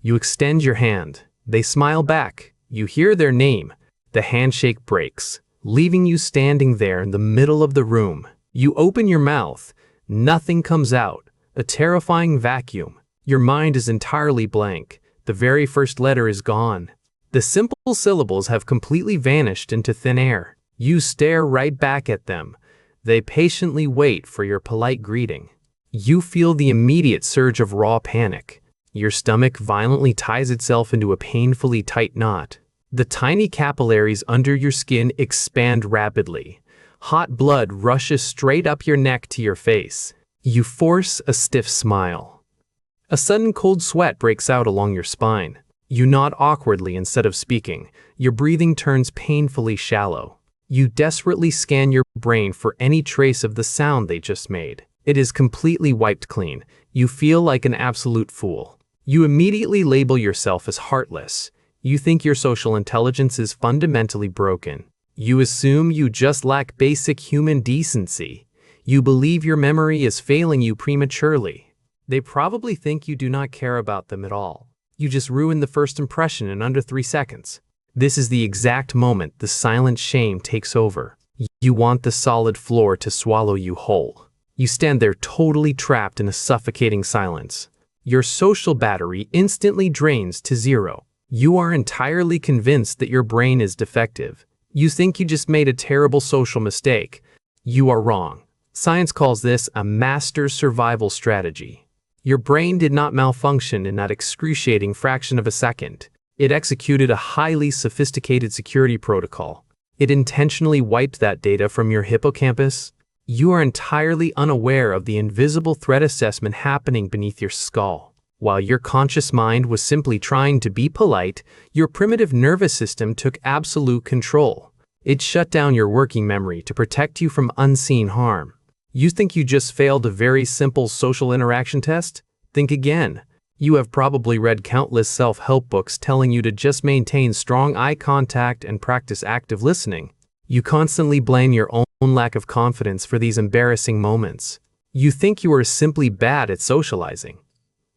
You extend your hand. They smile back. You hear their name. The handshake breaks, leaving you standing there in the middle of the room. You open your mouth. Nothing comes out. A terrifying vacuum. Your mind is entirely blank. The very first letter is gone. The simple syllables have completely vanished into thin air. You stare right back at them. They patiently wait for your polite greeting. You feel the immediate surge of raw panic. Your stomach violently ties itself into a painfully tight knot. The tiny capillaries under your skin expand rapidly. Hot blood rushes straight up your neck to your face. You force a stiff smile. A sudden cold sweat breaks out along your spine. You nod awkwardly instead of speaking. Your breathing turns painfully shallow. You desperately scan your brain for any trace of the sound they just made. It is completely wiped clean. You feel like an absolute fool. You immediately label yourself as heartless. You think your social intelligence is fundamentally broken. You assume you just lack basic human decency. You believe your memory is failing you prematurely. They probably think you do not care about them at all. You just ruined the first impression in under 3 seconds. This is the exact moment the silent shame takes over. You want the solid floor to swallow you whole. You stand there totally trapped in a suffocating silence. Your social battery instantly drains to zero. You are entirely convinced that your brain is defective. You think you just made a terrible social mistake. You are wrong. Science calls this a master survival strategy. Your brain did not malfunction in that excruciating fraction of a second. It executed a highly sophisticated security protocol. It intentionally wiped that data from your hippocampus. You are entirely unaware of the invisible threat assessment happening beneath your skull. While your conscious mind was simply trying to be polite, your primitive nervous system took absolute control. It shut down your working memory to protect you from unseen harm. You think you just failed a very simple social interaction test? Think again. You have probably read countless self-help books telling you to just maintain strong eye contact and practice active listening. You constantly blame your own lack of confidence for these embarrassing moments. You think you are simply bad at socializing.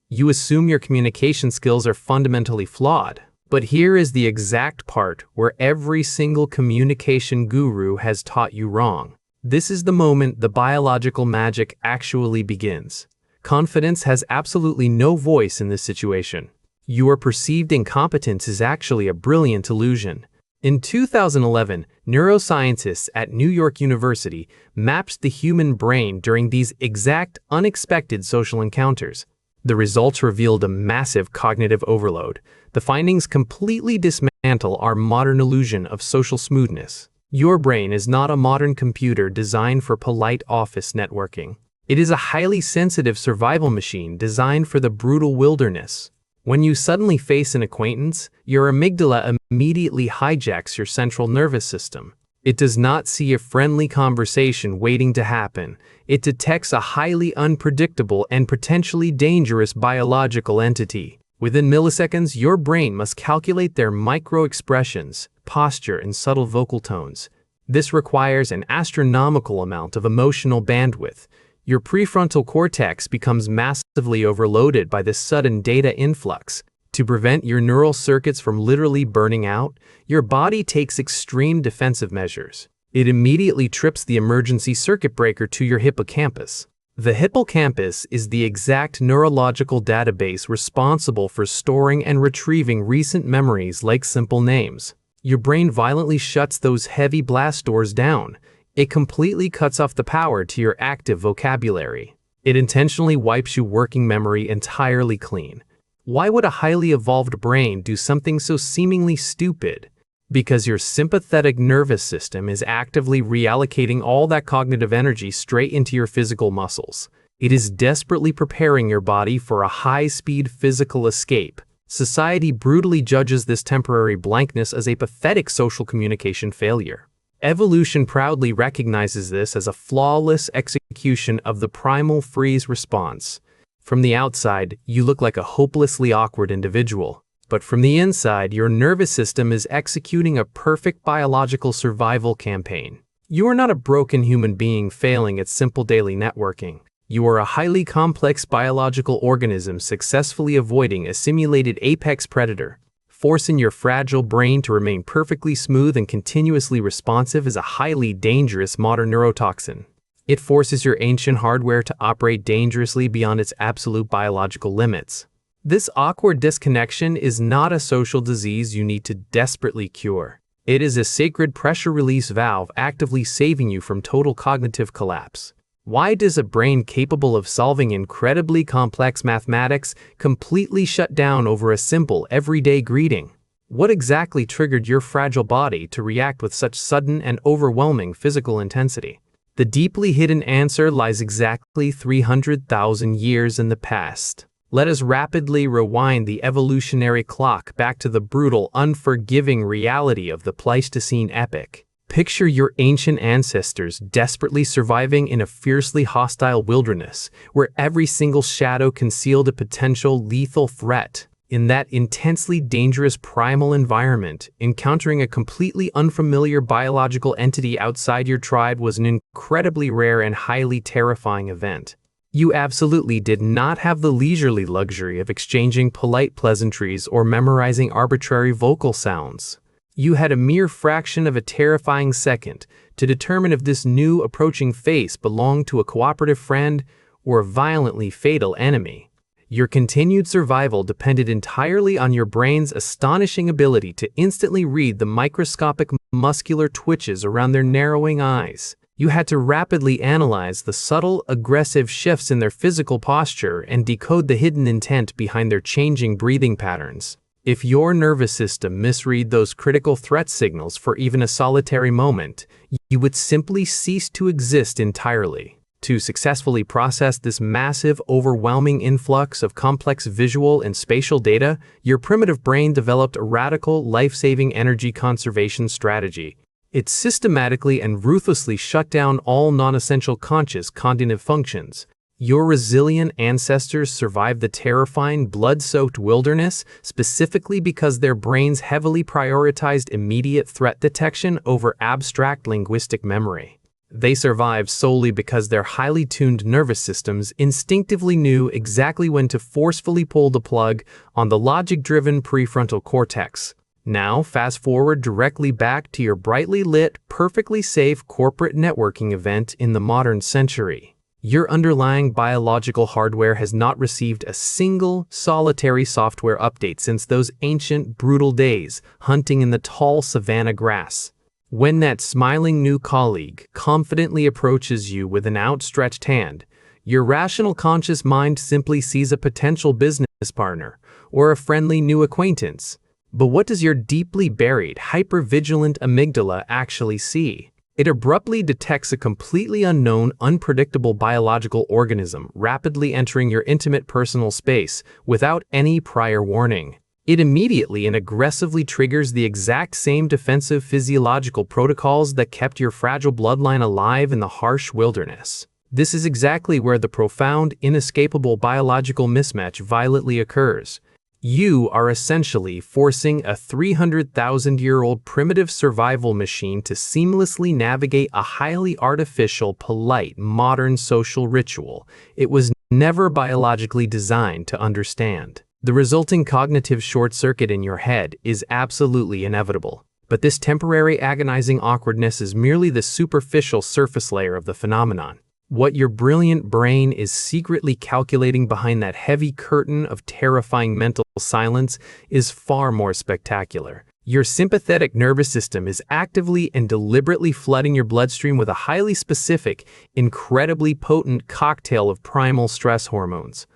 You assume your communication skills are fundamentally flawed. But here is the exact part where every single communication guru has taught you wrong. This is the moment the biological magic actually begins. Confidence has absolutely no voice in this situation. Your perceived incompetence is actually a brilliant illusion. In 2011, neuroscientists at New York University mapped the human brain during these exact unexpected social encounters. The results revealed a massive cognitive overload. The findings completely dismantle our modern illusion of social smoothness. Your brain is not a modern computer designed for polite office networking. It is a highly sensitive survival machine designed for the brutal wilderness. When you suddenly face an acquaintance, your amygdala immediately hijacks your central nervous system. It does not see a friendly conversation waiting to happen. It detects a highly unpredictable and potentially dangerous biological entity. Within milliseconds, your brain must calculate their micro-expressions, posture, and subtle vocal tones. This requires an astronomical amount of emotional bandwidth. Your prefrontal cortex becomes massively overloaded by this sudden data influx. To prevent your neural circuits from literally burning out, your body takes extreme defensive measures. It immediately trips the emergency circuit breaker to your hippocampus. The hippocampus is the exact neurological database responsible for storing and retrieving recent memories like simple names. Your brain violently shuts those heavy blast doors down. It completely cuts off the power to your active vocabulary. It intentionally wipes your working memory entirely clean. Why would a highly evolved brain do something so seemingly stupid? Because your sympathetic nervous system is actively reallocating all that cognitive energy straight into your physical muscles. It is desperately preparing your body for a high-speed physical escape. Society brutally judges this temporary blankness as a pathetic social communication failure. Evolution proudly recognizes this as a flawless execution of the primal freeze response. From the outside, you look like a hopelessly awkward individual. But from the inside, your nervous system is executing a perfect biological survival campaign. You are not a broken human being failing at simple daily networking. You are a highly complex biological organism successfully avoiding a simulated apex predator. Forcing your fragile brain to remain perfectly smooth and continuously responsive is a highly dangerous modern neurotoxin. It forces your ancient hardware to operate dangerously beyond its absolute biological limits. This awkward disconnection is not a social disease you need to desperately cure. It is a sacred pressure release valve actively saving you from total cognitive collapse. Why does a brain capable of solving incredibly complex mathematics completely shut down over a simple everyday greeting? What exactly triggered your fragile body to react with such sudden and overwhelming physical intensity? The deeply hidden answer lies exactly 300,000 years in the past. Let us rapidly rewind the evolutionary clock back to the brutal, unforgiving reality of the Pleistocene epoch. Picture your ancient ancestors desperately surviving in a fiercely hostile wilderness, where every single shadow concealed a potential lethal threat. In that intensely dangerous primal environment, encountering a completely unfamiliar biological entity outside your tribe was an incredibly rare and highly terrifying event. You absolutely did not have the leisurely luxury of exchanging polite pleasantries or memorizing arbitrary vocal sounds. You had a mere fraction of a terrifying second to determine if this new approaching face belonged to a cooperative friend or a violently fatal enemy. Your continued survival depended entirely on your brain's astonishing ability to instantly read the microscopic muscular twitches around their narrowing eyes. You had to rapidly analyze the subtle, aggressive shifts in their physical posture and decode the hidden intent behind their changing breathing patterns. If your nervous system misread those critical threat signals for even a solitary moment, you would simply cease to exist entirely. To successfully process this massive, overwhelming influx of complex visual and spatial data, your primitive brain developed a radical, life-saving energy conservation strategy. It systematically and ruthlessly shut down all non-essential conscious cognitive functions. Your resilient ancestors survived the terrifying, blood-soaked wilderness specifically because their brains heavily prioritized immediate threat detection over abstract linguistic memory. They survived solely because their highly tuned nervous systems instinctively knew exactly when to forcefully pull the plug on the logic-driven prefrontal cortex. Now, fast forward directly back to your brightly lit, perfectly safe corporate networking event in the modern century. Your underlying biological hardware has not received a single solitary software update since those ancient, brutal days hunting in the tall savanna grass. When that smiling new colleague confidently approaches you with an outstretched hand, your rational conscious mind simply sees a potential business partner or a friendly new acquaintance. But what does your deeply buried, hypervigilant amygdala actually see? It abruptly detects a completely unknown, unpredictable biological organism rapidly entering your intimate personal space without any prior warning. It immediately and aggressively triggers the exact same defensive physiological protocols that kept your fragile bloodline alive in the harsh wilderness. This is exactly where the profound, inescapable biological mismatch violently occurs. You are essentially forcing a 300,000-year-old primitive survival machine to seamlessly navigate a highly artificial, polite, modern social ritual it was never biologically designed to understand. The resulting cognitive short circuit in your head is absolutely inevitable, but this temporary agonizing awkwardness is merely the superficial surface layer of the phenomenon. What your brilliant brain is secretly calculating behind that heavy curtain of terrifying mental silence is far more spectacular. Your sympathetic nervous system is actively and deliberately flooding your bloodstream with a highly specific, incredibly potent cocktail of primal stress hormones.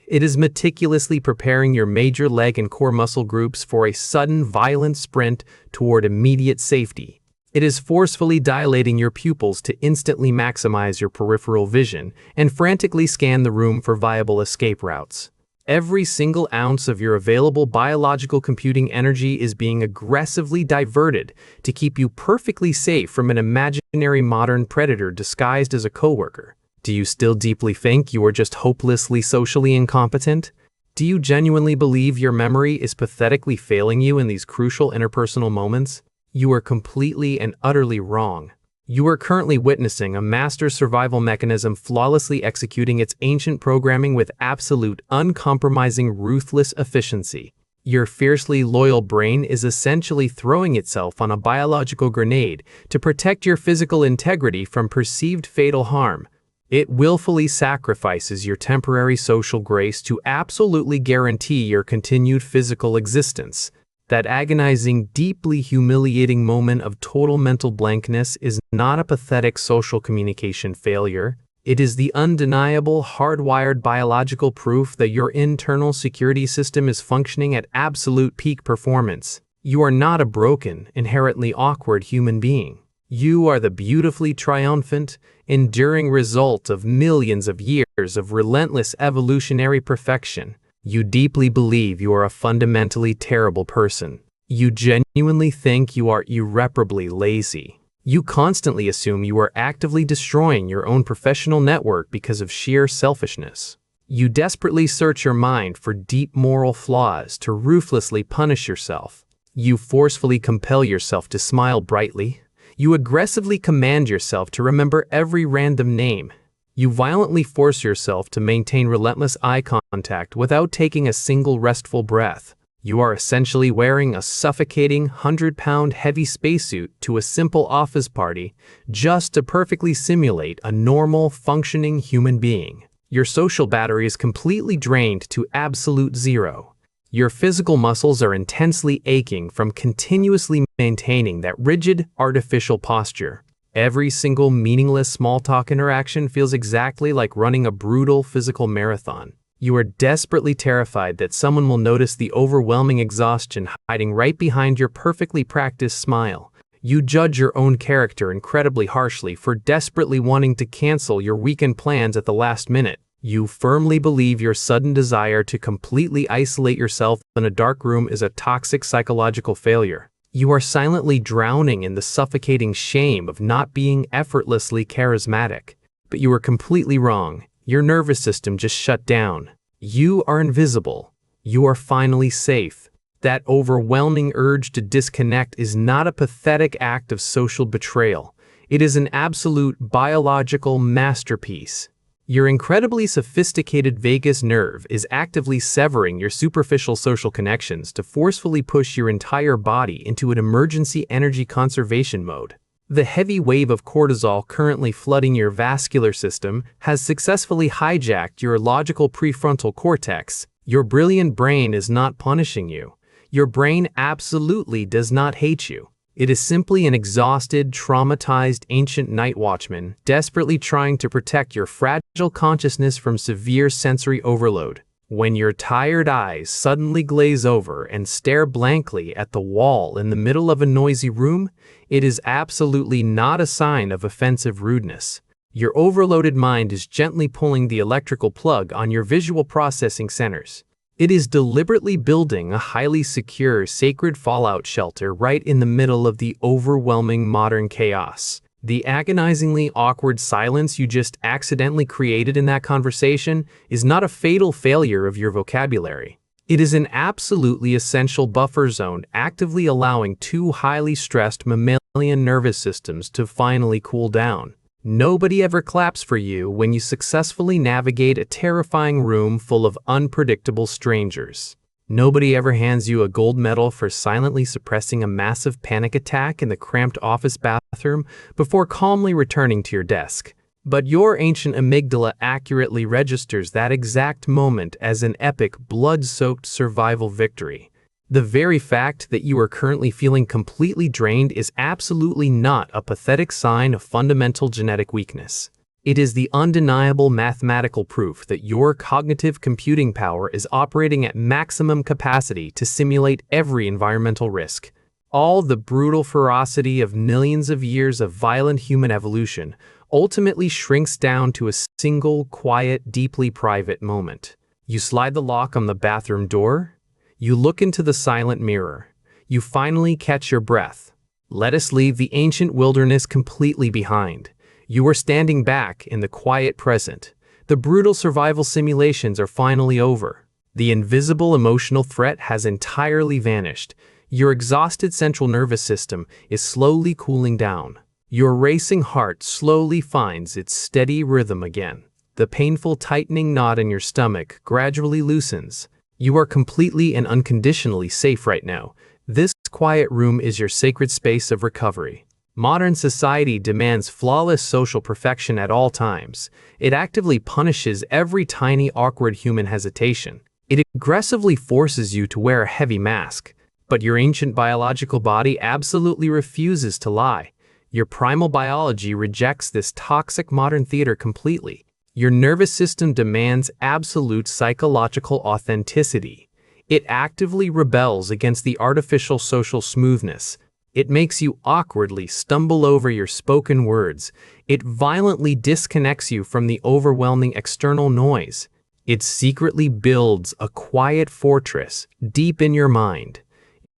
It is meticulously preparing your major leg and core muscle groups for a sudden, violent sprint toward immediate safety. It is forcefully dilating your pupils to instantly maximize your peripheral vision and frantically scan the room for viable escape routes. Every single ounce of your available biological computing energy is being aggressively diverted to keep you perfectly safe from an imaginary modern predator disguised as a coworker. Do you still deeply think you are just hopelessly socially incompetent? Do you genuinely believe your memory is pathetically failing you in these crucial interpersonal moments? You are completely and utterly wrong. You are currently witnessing a master survival mechanism flawlessly executing its ancient programming with absolute, uncompromising, ruthless efficiency. Your fiercely loyal brain is essentially throwing itself on a biological grenade to protect your physical integrity from perceived fatal harm. It willfully sacrifices your temporary social grace to absolutely guarantee your continued physical existence. That agonizing, deeply humiliating moment of total mental blankness is not a pathetic social communication failure. It is the undeniable, hardwired biological proof that your internal security system is functioning at absolute peak performance. You are not a broken, inherently awkward human being. You are the beautifully triumphant, enduring result of millions of years of relentless evolutionary perfection. You deeply believe you are a fundamentally terrible person. You genuinely think you are irreparably lazy. You constantly assume you are actively destroying your own professional network because of sheer selfishness. You desperately search your mind for deep moral flaws to ruthlessly punish yourself. You forcefully compel yourself to smile brightly. You aggressively command yourself to remember every random name. You violently force yourself to maintain relentless eye contact without taking a single restful breath. You are essentially wearing a suffocating 100-pound heavy spacesuit to a simple office party just to perfectly simulate a normal, functioning human being. Your social battery is completely drained to absolute zero. Your physical muscles are intensely aching from continuously maintaining that rigid, artificial posture. Every single meaningless small talk interaction feels exactly like running a brutal physical marathon. You are desperately terrified that someone will notice the overwhelming exhaustion hiding right behind your perfectly practiced smile. You judge your own character incredibly harshly for desperately wanting to cancel your weekend plans at the last minute. You firmly believe your sudden desire to completely isolate yourself in a dark room is a toxic psychological failure. You are silently drowning in the suffocating shame of not being effortlessly charismatic. But you are completely wrong. Your nervous system just shut down. You are invisible. You are finally safe. That overwhelming urge to disconnect is not a pathetic act of social betrayal. It is an absolute biological masterpiece. Your incredibly sophisticated vagus nerve is actively severing your superficial social connections to forcefully push your entire body into an emergency energy conservation mode. The heavy wave of cortisol currently flooding your vascular system has successfully hijacked your logical prefrontal cortex. Your brilliant brain is not punishing you. Your brain absolutely does not hate you. It is simply an exhausted, traumatized ancient night watchman desperately trying to protect your fragile consciousness from severe sensory overload. When your tired eyes suddenly glaze over and stare blankly at the wall in the middle of a noisy room, it is absolutely not a sign of offensive rudeness. Your overloaded mind is gently pulling the electrical plug on your visual processing centers. It is deliberately building a highly secure, sacred fallout shelter right in the middle of the overwhelming modern chaos. The agonizingly awkward silence you just accidentally created in that conversation is not a fatal failure of your vocabulary. It is an absolutely essential buffer zone actively allowing two highly stressed mammalian nervous systems to finally cool down. Nobody ever claps for you when you successfully navigate a terrifying room full of unpredictable strangers. Nobody ever hands you a gold medal for silently suppressing a massive panic attack in the cramped office bathroom before calmly returning to your desk. But your ancient amygdala accurately registers that exact moment as an epic, blood-soaked survival victory. The very fact that you are currently feeling completely drained is absolutely not a pathetic sign of fundamental genetic weakness. It is the undeniable mathematical proof that your cognitive computing power is operating at maximum capacity to simulate every environmental risk. All the brutal ferocity of millions of years of violent human evolution ultimately shrinks down to a single, quiet, deeply private moment. You slide the lock on the bathroom door. You look into the silent mirror. You finally catch your breath. Let us leave the ancient wilderness completely behind. You are standing back in the quiet present. The brutal survival simulations are finally over. The invisible emotional threat has entirely vanished. Your exhausted central nervous system is slowly cooling down. Your racing heart slowly finds its steady rhythm again. The painful tightening knot in your stomach gradually loosens. You are completely and unconditionally safe right now. This quiet room is your sacred space of recovery. Modern society demands flawless social perfection at all times. It actively punishes every tiny awkward human hesitation. It aggressively forces you to wear a heavy mask. But your ancient biological body absolutely refuses to lie. Your primal biology rejects this toxic modern theater completely. Your nervous system demands absolute psychological authenticity. It actively rebels against the artificial social smoothness. It makes you awkwardly stumble over your spoken words. It violently disconnects you from the overwhelming external noise. It secretly builds a quiet fortress deep in your mind.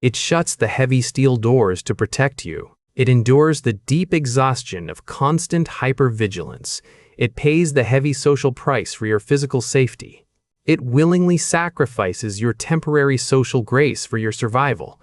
It shuts the heavy steel doors to protect you. It endures the deep exhaustion of constant hypervigilance. It pays the heavy social price for your physical safety. It willingly sacrifices your temporary social grace for your survival.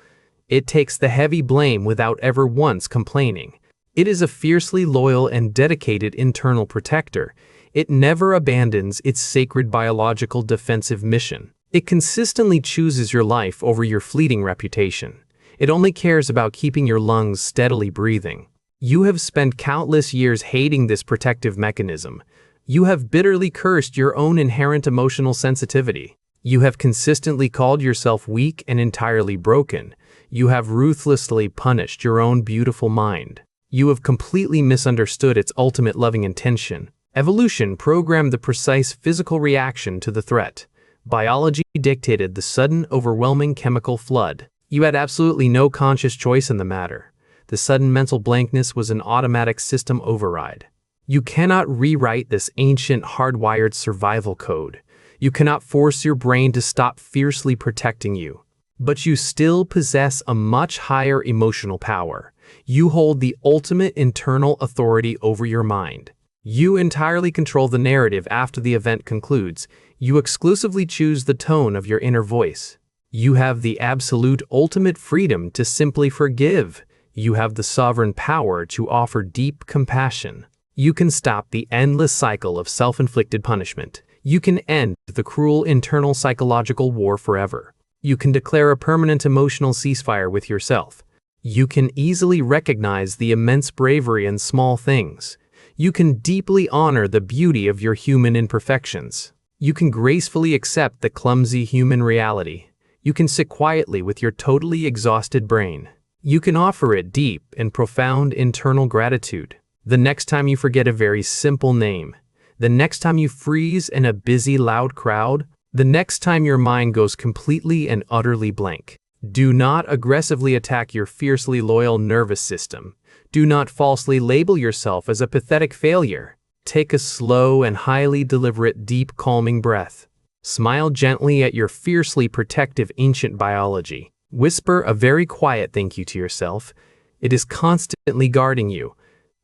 It takes the heavy blame without ever once complaining. It is a fiercely loyal and dedicated internal protector. It never abandons its sacred biological defensive mission. It consistently chooses your life over your fleeting reputation. It only cares about keeping your lungs steadily breathing. You have spent countless years hating this protective mechanism. You have bitterly cursed your own inherent emotional sensitivity. You have consistently called yourself weak and entirely broken. You have ruthlessly punished your own beautiful mind. You have completely misunderstood its ultimate loving intention. Evolution programmed the precise physical reaction to the threat. Biology dictated the sudden, overwhelming chemical flood. You had absolutely no conscious choice in the matter. The sudden mental blankness was an automatic system override. You cannot rewrite this ancient, hardwired survival code. You cannot force your brain to stop fiercely protecting you. But you still possess a much higher emotional power. You hold the ultimate internal authority over your mind. You entirely control the narrative after the event concludes. You exclusively choose the tone of your inner voice. You have the absolute ultimate freedom to simply forgive. You have the sovereign power to offer deep compassion. You can stop the endless cycle of self-inflicted punishment. You can end the cruel internal psychological war forever. You can declare a permanent emotional ceasefire with yourself. You can easily recognize the immense bravery in small things. You can deeply honor the beauty of your human imperfections. You can gracefully accept the clumsy human reality. You can sit quietly with your totally exhausted brain. You can offer it deep and profound internal gratitude. The next time you forget a very simple name, the next time you freeze in a busy, loud crowd, the next time your mind goes completely and utterly blank. Do not aggressively attack your fiercely loyal nervous system. Do not falsely label yourself as a pathetic failure. Take a slow and highly deliberate, deep, calming breath. Smile gently at your fiercely protective ancient biology. Whisper a very quiet thank you to yourself. It is constantly guarding you.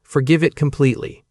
Forgive it completely.